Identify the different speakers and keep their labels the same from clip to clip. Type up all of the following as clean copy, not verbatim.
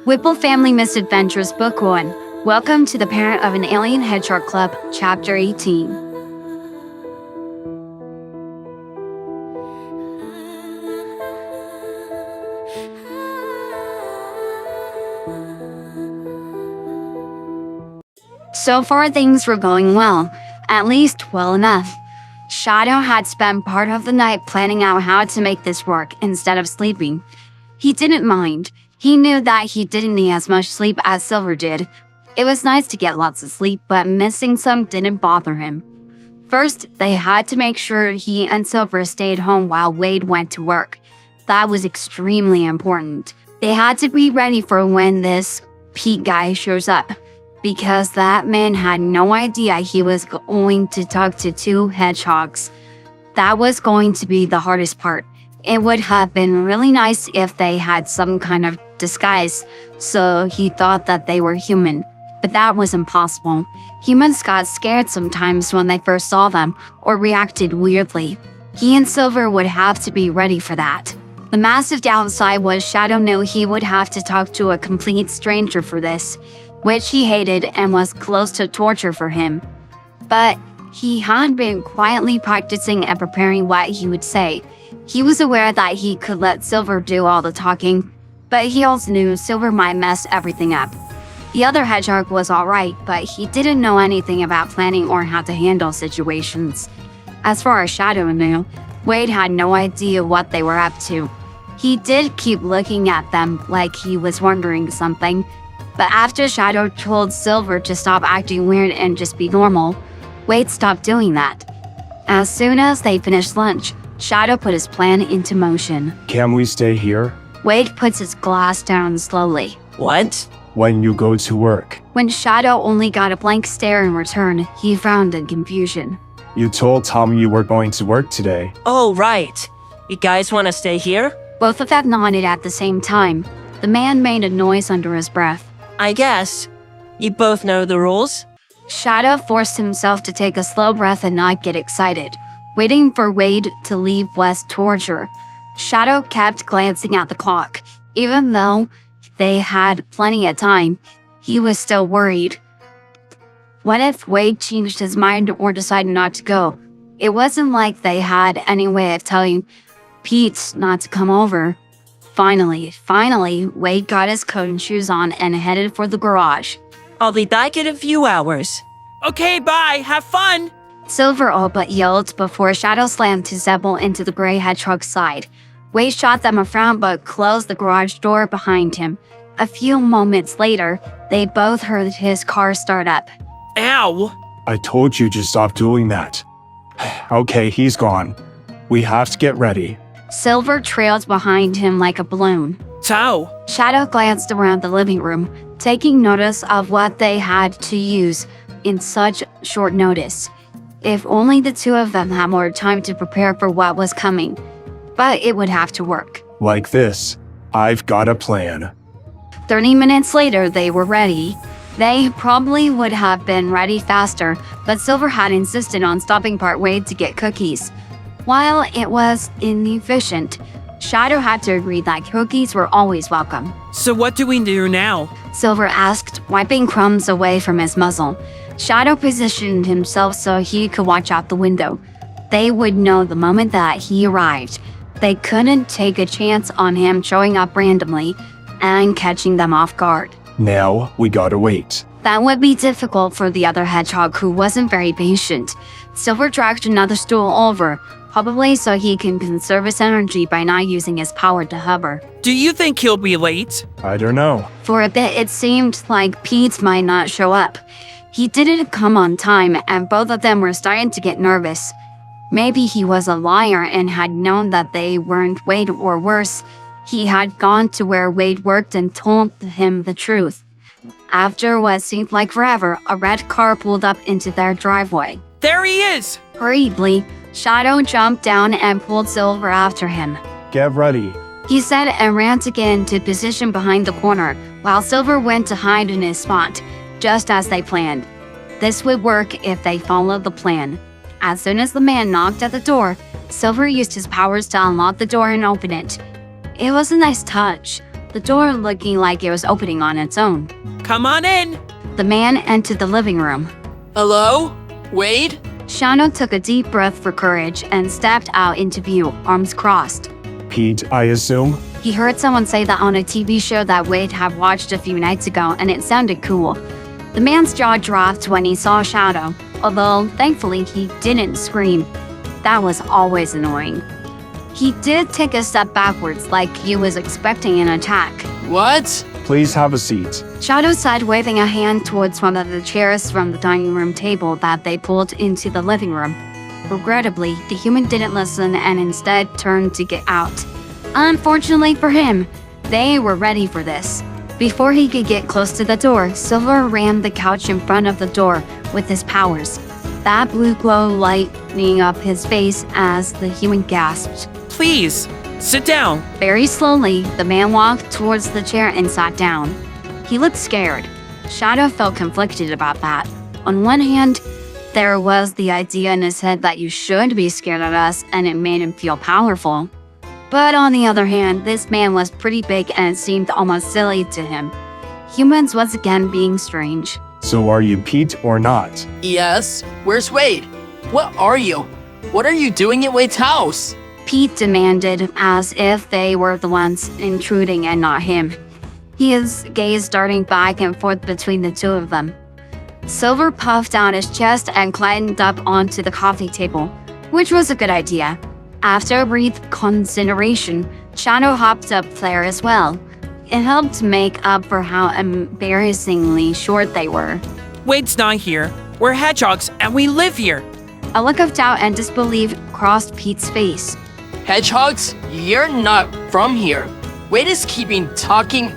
Speaker 1: Whipple Family Misadventures Book 1. Welcome to the Parent of an Alien Hedgehog Club, Chapter 18. So far things were going well, at least well enough. Shadow had spent part of the night planning out how to make this work instead of sleeping. He didn't mind. He knew that he didn't need as much sleep as Silver did. It was nice to get lots of sleep, but missing some didn't bother him. First, they had to make sure he and Silver stayed home while Wade went to work. That was extremely important. They had to be ready for when this Pete guy shows up, because that man had no idea he was going to talk to two hedgehogs. That was going to be the hardest part. It would have been really nice if they had some kind of disguise, so he thought that they were human. But that was impossible. Humans got scared sometimes when they first saw them, or reacted weirdly. He and Silver would have to be ready for that. The massive downside was Shadow knew he would have to talk to a complete stranger for this, which he hated and was close to torture for him. But he had been quietly practicing and preparing what he would say. He was aware that he could let Silver do all the talking, but he also knew Silver might mess everything up. The other hedgehog was alright, but he didn't know anything about planning or how to handle situations. As far as Shadow knew, Wade had no idea what they were up to. He did keep looking at them like he was wondering something, but after Shadow told Silver to stop acting weird and just be normal, Wade stopped doing that. As soon as they finished lunch, Shadow put his plan into motion.
Speaker 2: Can we stay here?
Speaker 1: Wade puts his glass down slowly.
Speaker 3: What?
Speaker 2: When you go to work.
Speaker 1: When Shadow only got a blank stare in return, he frowned in confusion.
Speaker 2: You told Tom you were going to work today.
Speaker 3: Oh, right. You guys want to stay here?
Speaker 1: Both of them nodded at the same time. The man made a noise under his breath.
Speaker 3: I guess. You both know the rules?
Speaker 1: Shadow forced himself to take a slow breath and not get excited. Waiting for Wade to leave was torture. Shadow kept glancing at the clock. Even though they had plenty of time, he was still worried. What if Wade changed his mind or decided not to go? It wasn't like they had any way of telling Pete not to come over. Finally, Wade got his coat and shoes on and headed for the garage.
Speaker 3: I'll be back in a few hours.
Speaker 4: Okay, bye. Have fun.
Speaker 1: Silver all but yelled before Shadow slammed his elbow into the gray hedgehog's side. Wade shot them a frown but closed the garage door behind him. A few moments later, they both heard his car start up.
Speaker 4: Ow.
Speaker 2: I told you to stop doing that. Okay, he's gone. We have to get ready.
Speaker 1: Silver trailed behind him like a balloon.
Speaker 4: Ciao.
Speaker 1: Shadow glanced around the living room, taking notice of what they had to use in such short notice. If only the two of them had more time to prepare for what was coming. But it would have to work.
Speaker 2: Like this. I've got a plan.
Speaker 1: 30 minutes later, they were ready. They probably would have been ready faster, but Silver had insisted on stopping partway to get cookies. While it was inefficient, Shadow had to agree that cookies were always welcome.
Speaker 4: So what do we do now?
Speaker 1: Silver asked, wiping crumbs away from his muzzle. Shadow positioned himself so he could watch out the window. They would know the moment that he arrived. They couldn't take a chance on him showing up randomly and catching them off guard.
Speaker 2: Now, we gotta wait.
Speaker 1: That would be difficult for the other hedgehog who wasn't very patient. Silver dragged another stool over, probably so he can conserve his energy by not using his power to hover.
Speaker 4: Do you think he'll be late?
Speaker 2: I don't know.
Speaker 1: For a bit, it seemed like Pete might not show up. He didn't come on time, and both of them were starting to get nervous. Maybe he was a liar and had known that they weren't Wade, or worse, he had gone to where Wade worked and told him the truth. After what seemed like forever, a red car pulled up into their driveway.
Speaker 4: There he is.
Speaker 1: Hurriedly, Shadow jumped down and pulled Silver after him.
Speaker 2: Get ready.
Speaker 1: He said and ran to get into position behind the corner, while Silver went to hide in his spot, just as they planned. This would work if they followed the plan. As soon as the man knocked at the door, Silver used his powers to unlock the door and open it. It was a nice touch. the door looking like it was opening on its own.
Speaker 4: Come on in.
Speaker 1: The man entered the living room.
Speaker 5: Hello? Wade?
Speaker 1: Shadow took a deep breath for courage and stepped out into view, arms crossed.
Speaker 2: Pete, I assume?
Speaker 1: He heard someone say that on a TV show that Wade had watched a few nights ago, and it sounded cool. The man's jaw dropped when he saw Shadow, although thankfully he didn't scream. That was always annoying. He did take a step backwards like he was expecting an attack.
Speaker 5: What?
Speaker 2: Please have a seat.
Speaker 1: Shadow said, waving a hand towards one of the chairs from the dining room table that they pulled into the living room. Regrettably, the human didn't listen and instead turned to get out. Unfortunately for him, they were ready for this. Before he could get close to the door, Silver rammed the couch in front of the door with his powers. That blue glow lighting up his face as the human gasped.
Speaker 4: Please, sit down.
Speaker 1: Very slowly, the man walked towards the chair and sat down. He looked scared. Shadow felt conflicted about that. On one hand, there was the idea in his head that you should be scared of us, and it made him feel powerful. But on the other hand, this man was pretty big and it seemed almost silly to him. Humans once again being strange.
Speaker 2: So are you Pete or not?
Speaker 5: Yes? Where's Wade? What are you? What are you doing at Wade's house?
Speaker 1: Pete demanded, as if they were the ones intruding and not him. His gaze darting back and forth between the two of them. Silver puffed out his chest and climbed up onto the coffee table, which was a good idea. After a brief consideration, Shadow hopped up there as well. It helped make up for how embarrassingly short they were.
Speaker 4: Wade's not here. We're hedgehogs and we live here.
Speaker 1: A look of doubt and disbelief crossed Pete's face.
Speaker 5: Hedgehogs? You're not from here. Wade is keeping talking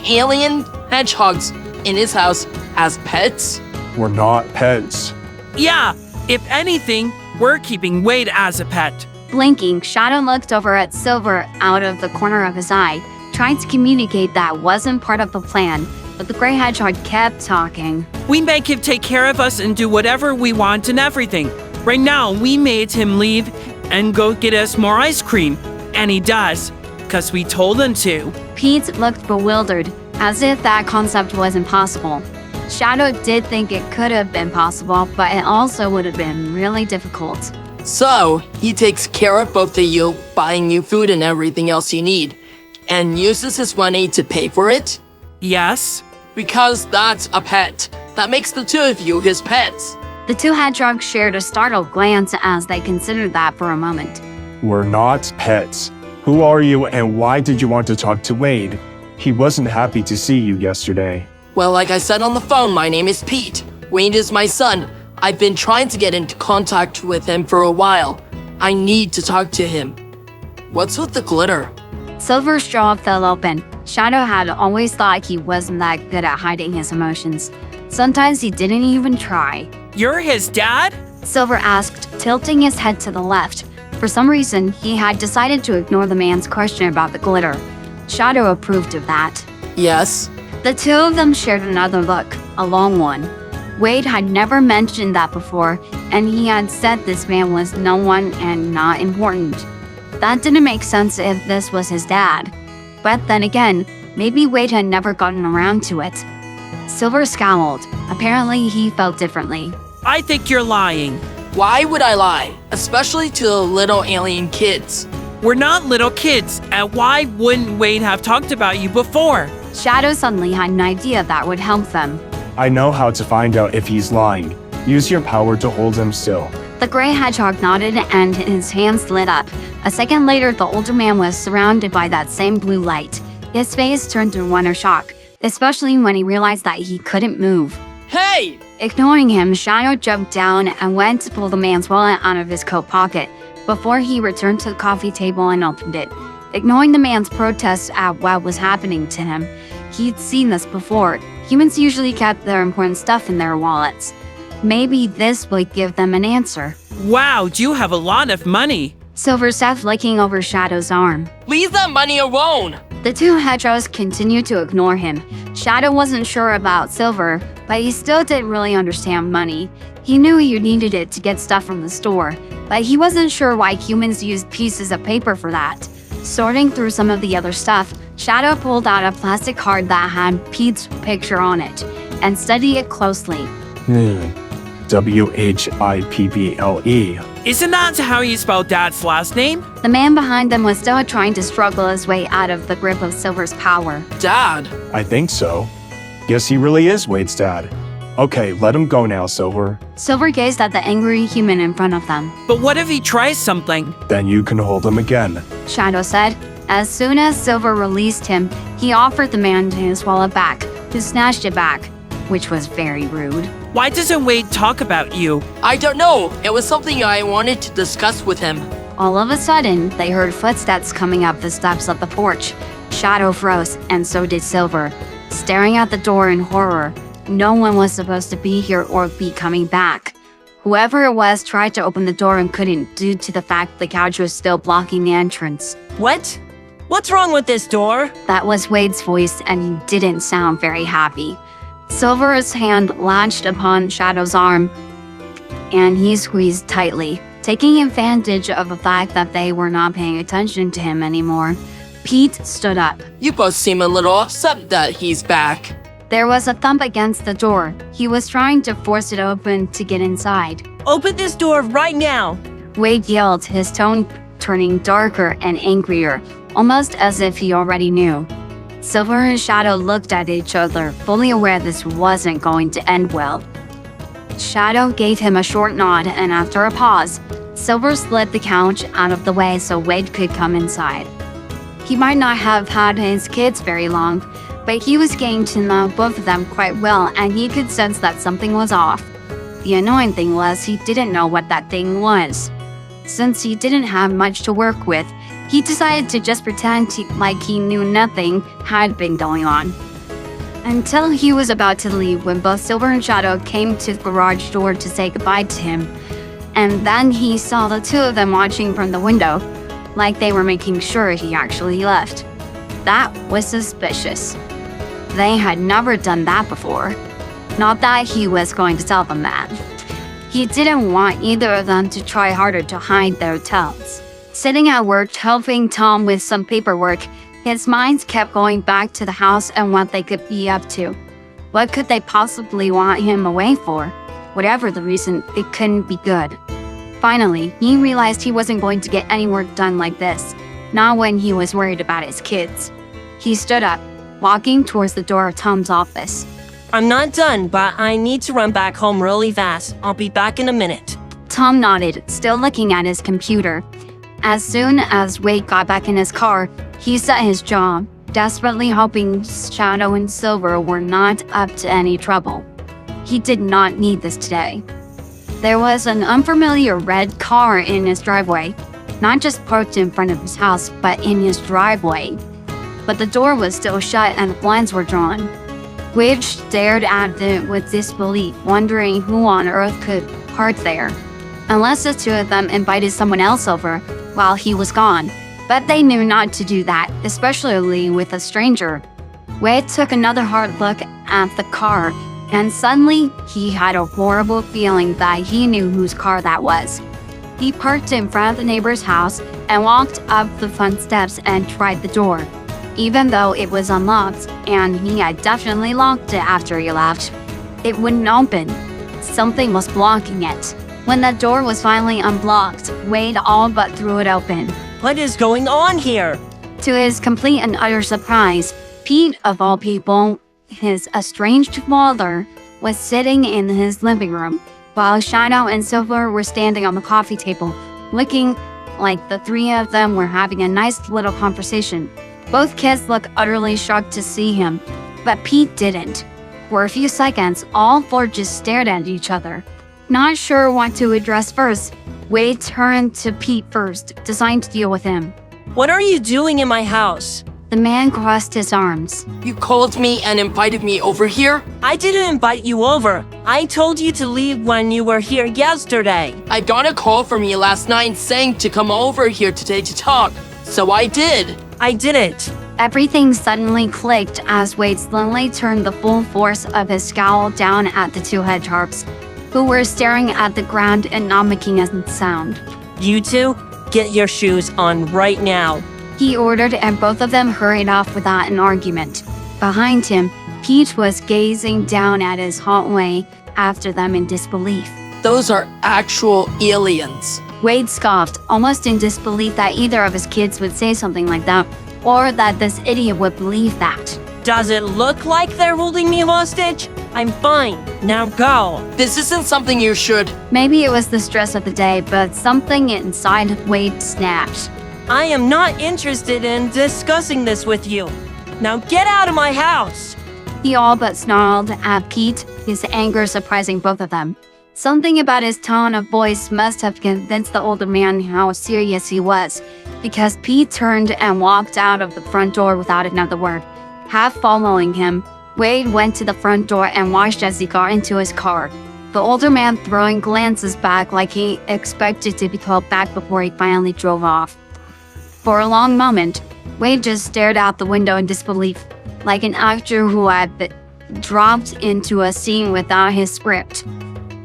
Speaker 5: alien hedgehogs in his house as pets?
Speaker 2: We're not pets.
Speaker 4: Yeah, if anything, we're keeping Wade as a pet.
Speaker 1: Blinking, Shadow looked over at Silver out of the corner of his eye, trying to communicate that wasn't part of the plan, but the gray hedgehog kept talking.
Speaker 4: We make him take care of us and do whatever we want and everything. Right now, we made him leave and go get us more ice cream. And he does, because we told him to.
Speaker 1: Pete looked bewildered, as if that concept was impossible. Shadow did think it could have been possible, but it also would have been really difficult.
Speaker 5: So, he takes care of both of you, buying you food and everything else you need, and uses his money to pay for it?
Speaker 4: Yes?
Speaker 5: Because that's a pet. That makes the two of you his pets.
Speaker 1: The two hedgehogs shared a startled glance as they considered that for a moment.
Speaker 2: We're not pets. Who are you and why did you want to talk to Wade? He wasn't happy to see you yesterday.
Speaker 5: Well, like I said on the phone, my name is Pete. Wade is my son. I've been trying to get into contact with him for a while. I need to talk to him. What's with the glitter?
Speaker 1: Silver's jaw fell open. Shadow had always thought he wasn't that good at hiding his emotions. Sometimes he didn't even try.
Speaker 4: You're his dad?
Speaker 1: Silver asked, tilting his head to the left. For some reason, he had decided to ignore the man's question about the glitter. Shadow approved of that.
Speaker 5: Yes?
Speaker 1: The two of them shared another look, a long one. Wade had never mentioned that before, and he had said this man was no one and not important. That didn't make sense if this was his dad. But then again, maybe Wade had never gotten around to it. Silver scowled. Apparently, he felt differently.
Speaker 4: I think you're lying.
Speaker 5: Why would I lie? Especially to the little alien kids.
Speaker 4: We're not little kids, and why wouldn't Wade have talked about you before?
Speaker 1: Shadow suddenly had an idea that would help them.
Speaker 2: I know how to find out if he's lying. Use your power to hold him still.
Speaker 1: The gray hedgehog nodded and his hands lit up. A second later, the older man was surrounded by that same blue light. His face turned to wonder shock, especially when he realized that he couldn't move.
Speaker 5: Hey!
Speaker 1: Ignoring him, Shadow jumped down and went to pull the man's wallet out of his coat pocket before he returned to the coffee table and opened it. Ignoring the man's protests at what was happening to him, he'd seen this before. Humans usually kept their important stuff in their wallets. Maybe this would give them an answer.
Speaker 4: Wow, you have a lot of money.
Speaker 1: Silver sat flicking over Shadow's arm.
Speaker 5: Leave that money alone!
Speaker 1: The two hedgehogs continued to ignore him. Shadow wasn't sure about Silver, but he still didn't really understand money. He knew he needed it to get stuff from the store, but he wasn't sure why humans used pieces of paper for that. Sorting through some of the other stuff, Shadow pulled out a plastic card that had Pete's picture on it and studied it closely.
Speaker 2: Whipple.
Speaker 4: Isn't that how you spell Dad's last name?
Speaker 1: The man behind them was still trying to struggle his way out of the grip of Silver's power.
Speaker 5: Dad,
Speaker 2: I think so. Guess he really is Wade's dad. Okay, let him go now, Silver.
Speaker 1: Silver gazed at the angry human in front of them.
Speaker 4: But what if he tries something?
Speaker 2: Then you can hold him again.
Speaker 1: Shadow said. As soon as Silver released him, he offered the man his wallet back, who snatched it back, which was very rude.
Speaker 4: Why doesn't Wade talk about you?
Speaker 5: I don't know. It was something I wanted to discuss with him.
Speaker 1: All of a sudden, they heard footsteps coming up the steps of the porch. Shadow froze, and so did Silver, staring at the door in horror. No one was supposed to be here or be coming back. Whoever it was tried to open the door and couldn't due to the fact the couch was still blocking the entrance.
Speaker 3: What? What's wrong with this door?
Speaker 1: That was Wade's voice, and he didn't sound very happy. Silver's hand latched upon Shadow's arm, and he squeezed tightly, taking advantage of the fact that they were not paying attention to him anymore. Pete stood up.
Speaker 5: You both seem a little upset that he's back.
Speaker 1: There was a thump against the door. He was trying to force it open to get inside.
Speaker 3: Open this door right now.
Speaker 1: Wade yelled, his tone turning darker and angrier, almost as if he already knew. Silver and Shadow looked at each other, fully aware this wasn't going to end well. Shadow gave him a short nod, and after a pause, Silver slid the couch out of the way so Wade could come inside. He might not have had his kids very long, but he was getting to know both of them quite well, and he could sense that something was off. The annoying thing was he didn't know what that thing was. Since he didn't have much to work with, he decided to just pretend like he knew nothing had been going on. Until he was about to leave when both Silver and Shadow came to the garage door to say goodbye to him. And then he saw the two of them watching from the window, like they were making sure he actually left. That was suspicious. They had never done that before. Not that he was going to tell them that. He didn't want either of them to try harder to hide their tells. Sitting at work helping Tom with some paperwork, his mind kept going back to the house and what they could be up to. What could they possibly want him away for? Whatever the reason, it couldn't be good. Finally, he realized he wasn't going to get any work done like this, not when he was worried about his kids. He stood up, walking towards the door of Tom's office.
Speaker 3: I'm not done, but I need to run back home really fast. I'll be back in a minute.
Speaker 1: Tom nodded, still looking at his computer. As soon as Wade got back in his car, he set his jaw, desperately hoping Shadow and Silver were not up to any trouble. He did not need this today. There was an unfamiliar red car in his driveway, not just parked in front of his house, but in his driveway. But the door was still shut and the blinds were drawn. Wade stared at it with disbelief, wondering who on earth could park there. Unless the two of them invited someone else over while he was gone. But they knew not to do that, especially with a stranger. Wade took another hard look at the car, and suddenly he had a horrible feeling that he knew whose car that was. He parked in front of the neighbor's house and walked up the front steps and tried the door. Even though it was unlocked, and he had definitely locked it after he left, it wouldn't open. Something was blocking it. When the door was finally unblocked, Wade all but threw it open.
Speaker 3: What is going on here?
Speaker 1: To his complete and utter surprise, Pete, of all people, his estranged father, was sitting in his living room, while Shadow and Silver were standing on the coffee table, looking like the three of them were having a nice little conversation. Both kids looked utterly shocked to see him, but Pete didn't. For a few seconds, all four just stared at each other. Not sure what to address first, Wade turned to Pete first, designed to deal with him.
Speaker 3: What are you doing in my house?
Speaker 1: The man crossed his arms.
Speaker 5: You called me and invited me over here?
Speaker 3: I didn't invite you over. I told you to leave when you were here yesterday.
Speaker 5: I got a call from you last night saying to come over here today to talk, so I did.
Speaker 3: I didn't.
Speaker 1: Everything suddenly clicked as Wade slowly turned the full force of his scowl down at the two hedgehogs, who were staring at the ground and not making a sound.
Speaker 3: You two, get your shoes on right now.
Speaker 1: he ordered, and both of them hurried off without an argument. Behind him, Pete was gazing down at his hallway after them in disbelief.
Speaker 5: Those are actual aliens.
Speaker 1: Wade scoffed, almost in disbelief that either of his kids would say something like that, or that this idiot would believe that.
Speaker 3: Does it look like they're holding me hostage? I'm fine. Now go.
Speaker 5: This isn't something you should.
Speaker 1: Maybe it was the stress of the day, but something inside Wade snapped.
Speaker 3: I am not interested in discussing this with you. Now get out of my house.
Speaker 1: He all but snarled at Pete, his anger surprising both of them. Something about his tone of voice must have convinced the older man how serious he was, because Pete turned and walked out of the front door without another word. Half following him, Wade went to the front door and watched as he got into his car, the older man throwing glances back like he expected to be called back before he finally drove off. For a long moment, Wade just stared out the window in disbelief, like an actor who had been dropped into a scene without his script.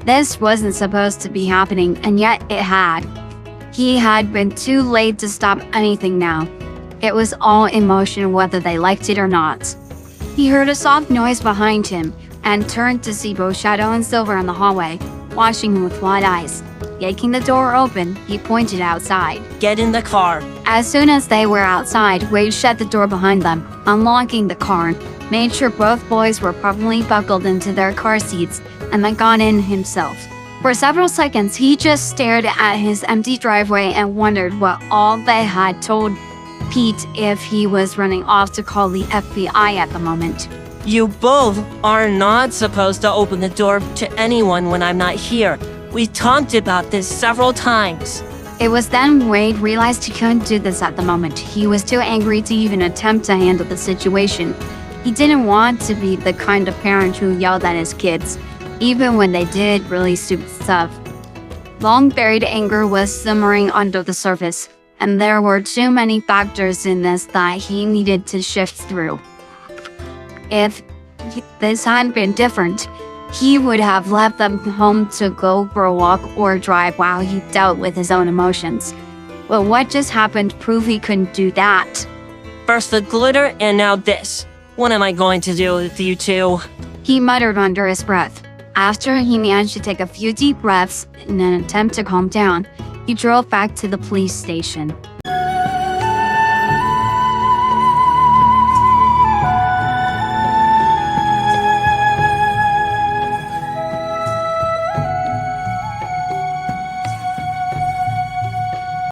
Speaker 1: This wasn't supposed to be happening, and yet it had. He had been too late to stop anything now. It was all emotion whether they liked it or not. He heard a soft noise behind him and turned to see both Shadow and Silver in the hallway, watching him with wide eyes. Yanking the door open, he pointed outside.
Speaker 3: Get in the car.
Speaker 1: As soon as they were outside, Wade shut the door behind them, unlocking the car, made sure both boys were properly buckled into their car seats, and then got in himself. For several seconds, he just stared at his empty driveway and wondered what all they had told Pete if he was running off to call the FBI at the moment.
Speaker 3: You both are not supposed to open the door to anyone when I'm not here. We talked about this several times.
Speaker 1: It was then Wade realized he couldn't do this at the moment. He was too angry to even attempt to handle the situation. He didn't want to be the kind of parent who yelled at his kids, even when they did really stupid stuff. Long-buried anger was simmering under the surface, and there were too many factors in this that he needed to shift through. If this had been different, he would have left them home to go for a walk or a drive while he dealt with his own emotions. But what just happened proved he couldn't do that.
Speaker 3: First the glitter and now this. What am I going to do with you two?
Speaker 1: He muttered under his breath. After he managed to take a few deep breaths in an attempt to calm down, he drove back to the police station.